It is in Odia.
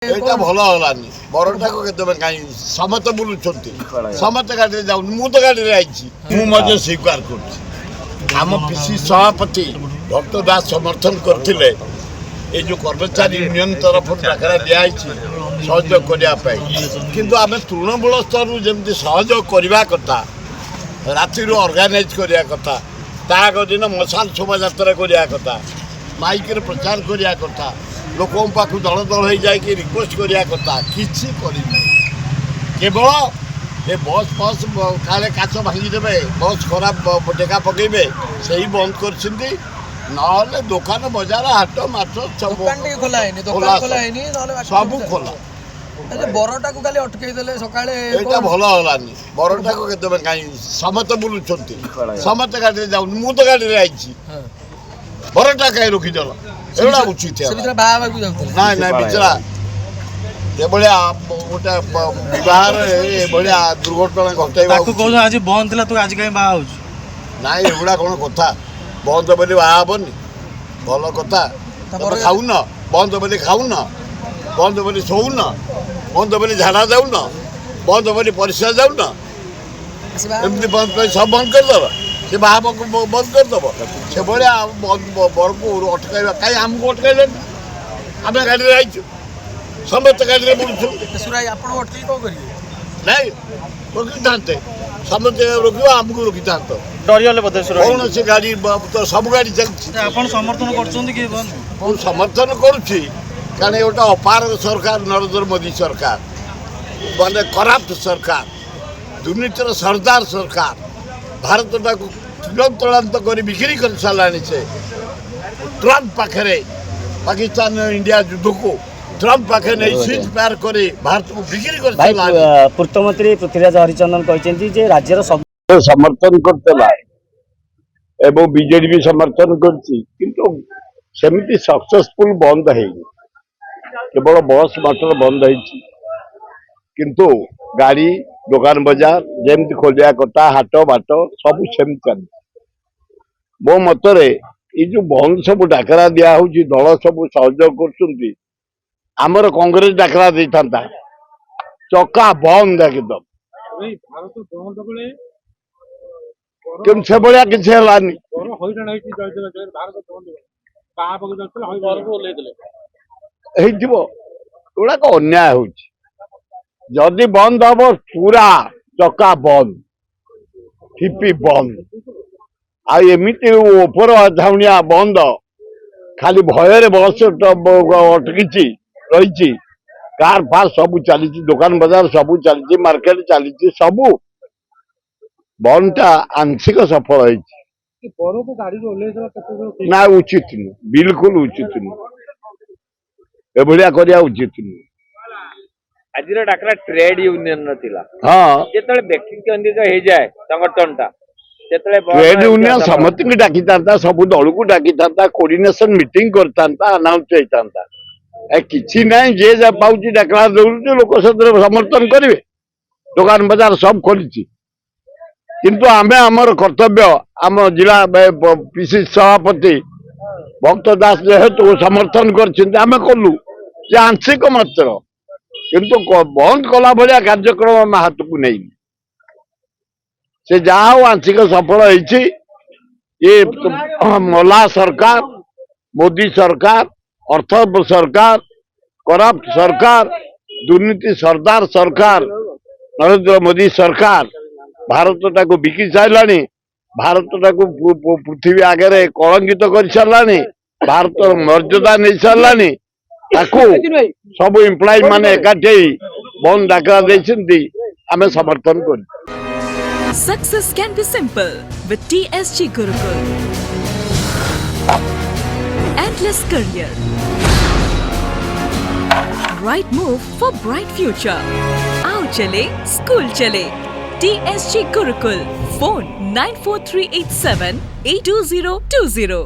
ଏଇଟା ଭଲ ହେଲାନି ବରଟାକୁ କେତେବେଳେ କାହିଁକି ସମସ୍ତେ ବୁଲୁଛନ୍ତି ସମସ୍ତେ ଗାଡ଼ିରେ ଯାଉନି ମୁଁ ତ ଗାଡ଼ିରେ ଆଇଛି ମୁଁ ମଧ୍ୟ ସ୍ୱୀକାର କରୁଛି ଆମ ପିସି ସଭାପତି ଭକ୍ତ ଦାସ ସମର୍ଥନ କରିଥିଲେ ଏଇ ଯେଉଁ କର୍ମଚାରୀ ୟୁନିୟନ ତରଫରୁ ଡାକରା ଦିଆହେଇଛି ସହଯୋଗ କରିବା ପାଇଁ କିନ୍ତୁ ଆମେ ତୃଣମୂଳ ସ୍ତରରୁ ଯେମିତି ସହଯୋଗ କରିବା କଥା ରାତିରୁ ଅର୍ଗାନାଇଜ୍ କରିବା କଥା ତା ଆଗ ଦିନ ମଶାଲ ଶୋଭାଯାତ୍ରା କରିବା କଥା ମାଇକରେ ପ୍ରଚାର କରିବା କଥା ଲୋକଙ୍କ ପାଖକୁ ଦଳ ଦଳ ହେଇଯାଇକି ରିକ୍ୱେଷ୍ଟ କରିବା କଥା କିଛି କରିନି କେବଳ ଏ ବସ୍ ଫସ୍ କାଳେ କାଚ ଭାଙ୍ଗିଦେବେ ବସ୍ ଖରାପ ଟେକା ପକେଇବେ ସେଇ ବନ୍ଦ କରିଛନ୍ତି ନହେଲେ ଦୋକାନ ବଜାର ହାଟ ମାଛ ସବୁ ଖୋଲା ବରଟାକୁ ଖାଲି ଅଟକେଇ ଦେଲେ ସକାଳେ ଏଇଟା ଭଲ ହେଲାନି ବରଟାକୁ କେତେବେଳେ କାହିଁକି ସମସ୍ତେ ବୁଲୁଛନ୍ତି ସମସ୍ତେ ଗାଡ଼ିରେ ଯାଉନି ମୁଁ ତ ଗାଡ଼ିରେ ଆଇଛି ବରଟା କାହିଁ ରଖିଦେଲ ଏଗୁଡ଼ା ଉଚିତ ନାଇଁ ନାଇଁ ବିଚରା ଏଭଳିଆ ଗୋଟେ ବିବାହରେ ଏଭଳିଆ ଦୁର୍ଘଟଣା ଘଟାଇବା ଆଜି ବନ୍ଦ ଥିଲା ତୁ ଆଜି କାହିଁ ବାହା ହଉଛୁ ନାଇଁ ଏଗୁଡ଼ା କ'ଣ କଥା ବନ୍ଦ ବୋଲି ବାହା ହେବନି ଭଲ କଥା ତମେ ଖାଉନ ବନ୍ଦ ବୋଲି ଖାଉନ ବନ୍ଦ ବୋଲି ଶୋଉନ ବନ୍ଦ ବୋଲି ଝାଡ଼ା ଯାଉନ ବନ୍ଦ ବୋଲି ପରିସ୍ରା ଯାଉନ ଏମିତି ବନ୍ଦ କରି ସବୁ ବନ୍ଦ କରିଦେବ ସେ ବାହାବାକୁ ବନ୍ଦ କରିଦେବ ସେଭଳିଆ ବରକୁ ଅଟକାଇବା କାହିଁ ଆମକୁ ଅଟକାଇଲେନି ଆମେ ଗାଡ଼ିରେ ଆଇଛୁ ସମସ୍ତେ ଗାଡ଼ିରେ ବୁଲୁଛୁ ନାଇଁ ରୋକିଥାନ୍ତେ ସମସ୍ତେ ରୋକିବ ଆମକୁ ରୋକିଥାନ୍ତ କୌଣସି ଗାଡ଼ି ସବୁ ଗାଡ଼ି ଚାଲିଛି ଆପଣ ସମର୍ଥନ କରୁଛନ୍ତି କି ମୁଁ ସମର୍ଥନ କରୁଛି କାରଣ ଏଇଟା ଅପାରଗ ସରକାର ନରେନ୍ଦ୍ର ମୋଦି ସରକାର ମାନେ କରାପ୍ଟ ସରକାର ଦୁର୍ନୀତିର ସରଦାର ସରକାର ଭାରତଟାକୁ ତୁଳନ୍ତଳାନ୍ତ କରି ବିକ୍ରି କରି ସାରିଲାଣି ସେ ଟ୍ରମ୍ପ ପାଖରେ ପାକିସ୍ତାନ ଇଣ୍ଡିଆ ଯୁଦ୍ଧକୁ ଟ୍ରମ୍ପ ପାଖରେ ନେଇ ସିଟ୍ ପାର କରି ଭାରତକୁ ବିକ୍ରି କରି ସାରିଲାଣି ପୂର୍ତ୍ତମନ୍ତ୍ରୀ ପୃଥ୍ୱୀରାଜ ହରିଚନ୍ଦନ କହିଛନ୍ତି ଯେ ରାଜ୍ୟର ସବୁ ସମର୍ଥନ କରୁଥିଲା ଏବଂ ବିଜେଡି ବି ସମର୍ଥନ କରୁଛି କିନ୍ତୁ ସେମିତି ସକ୍ସେସଫୁଲ ବନ୍ଦ ହେଇନି କେବଳ ବସ୍ ମଟର ବନ୍ଦ ହେଇଛି କିନ୍ତୁ ଗାଡ଼ି ଦୋକାନ ବଜାର ଯେମିତି ଖୋଲିବା କଥା ହାଟ ବାଟ ସବୁ ସେମିତି ଚାଲିଛି ମୋ ମତରେ ଏଇ ଯୋଉ ବନ୍ଦ ସବୁ ଡାକରା ଦିଆହଉଛି ଦଳ ସବୁ ସହଯୋଗ କରୁଛନ୍ତି ଆମର କଂଗ୍ରେସ ଡାକରା ଦେଇଥାନ୍ତା ଚକା ବନ୍ଦ ଏକଦମ କିନ୍ତୁ ସେଭଳିଆ କିଛି ହେଲାନି ହେଇଥିବ ଏଗୁଡାକ ଅନ୍ୟାୟ ହଉଛି ଯଦି ବନ୍ଦ ହବ ପୁରା ଚକା ବନ୍ଦ ଠିପି ବନ୍ଦ ଆଉ ଏମିତି ଉପର ଧାଉଣିଆ ବନ୍ଦ ଖାଲି ଭୟରେ ବସ୍ ଅଟକିଛି ରହିଛି କାର ଫାର ସବୁ ଚାଲିଛି ଦୋକାନ ବଜାର ସବୁ ଚାଲିଛି ମାର୍କେଟ ଚାଲିଛି ସବୁ ବନ୍ଦଟା ଆଂଶିକ ସଫଳ ହେଇଛି ନା ଉଚିତ ନୁହେଁ ବିଲକୁଲ ଉଚିତ ନୁହେଁ ଏଭଳିଆ କରିବା ଉଚିତ ନୁହେଁ ଆଜିର ଡାକରା ଟ୍ରେଡ ୟୁନିୟନ ର ଥିଲା ହଁ ଯେତେବେଳେ ବ୍ୟକ୍ତି କେନ୍ଦ୍ରିତ ହେଇଯାଏ ସଂଗଠନଟା ସେତେବେଳେ ଟ୍ରେଡ ୟୁନିୟନ ସମସ୍ତଙ୍କୁ ଡାକିଥାନ୍ତା ସବୁ ଦଳକୁ ଡାକିଥାନ୍ତା କୋର୍ଡିନେସନ ମିଟିଂ କରିଥାନ୍ତା ଆନାଉନ୍ସ ହେଇଥାନ୍ତା କିଛି ନାହିଁ ଯିଏ ଯାହା ପାଉଛି ଡାକରା ଦଉଛି ଲୋକ ସେଥିରେ ସମର୍ଥନ କରିବେ ଦୋକାନ ବଜାର ସବୁ ଖୋଲିଛି କିନ୍ତୁ ଆମେ ଆମର କର୍ତ୍ତବ୍ୟ ଆମ ଜିଲ୍ଲା ପିସି ସଭାପତି ଭକ୍ତ ଦାସ ଯେହେତୁ ସମର୍ଥନ କରିଛନ୍ତି ଆମେ କଲୁ ଯେ ଆଂଶିକ ମାତ୍ର କିନ୍ତୁ ବନ୍ଦ କଲା ଭଳିଆ କାର୍ଯ୍ୟକ୍ରମ ଆମେ ହାତକୁ ନେଇନି ସେ ଯାହା ହଉ ଆଂଶିକ ସଫଳ ହେଇଛି ଏ ମଲା ସରକାର ମୋଦି ସରକାର ଅର୍ଥ ସରକାର କରାପ୍ଟ ସରକାର ଦୁର୍ନୀତି ସରଦାର ସରକାର ନରେନ୍ଦ୍ର ମୋଦି ସରକାର ଭାରତଟାକୁ ବିକି ସାରିଲାଣି ଭାରତଟାକୁ ପୃଥିବୀ ଆଗରେ କଳଙ୍କିତ କରିସାରିଲାଣି ଭାରତର ମର୍ଯ୍ୟାଦା ନେଇ ସାରିଲାଣି ତାକୁ ସବୁ ଏମ୍ପ୍ଲୟି ମାନେ ଏକାଠି ହେଇ ବନ୍ଦ ଡାକରା ଦେଇଛନ୍ତି ଆମେ ସମର୍ଥନ କରୁଛୁ Success can be simple with TSG Gurukul. Endless career. Right move for bright future. Aao chale, school chale. TSG Gurukul. Phone 94387 82020.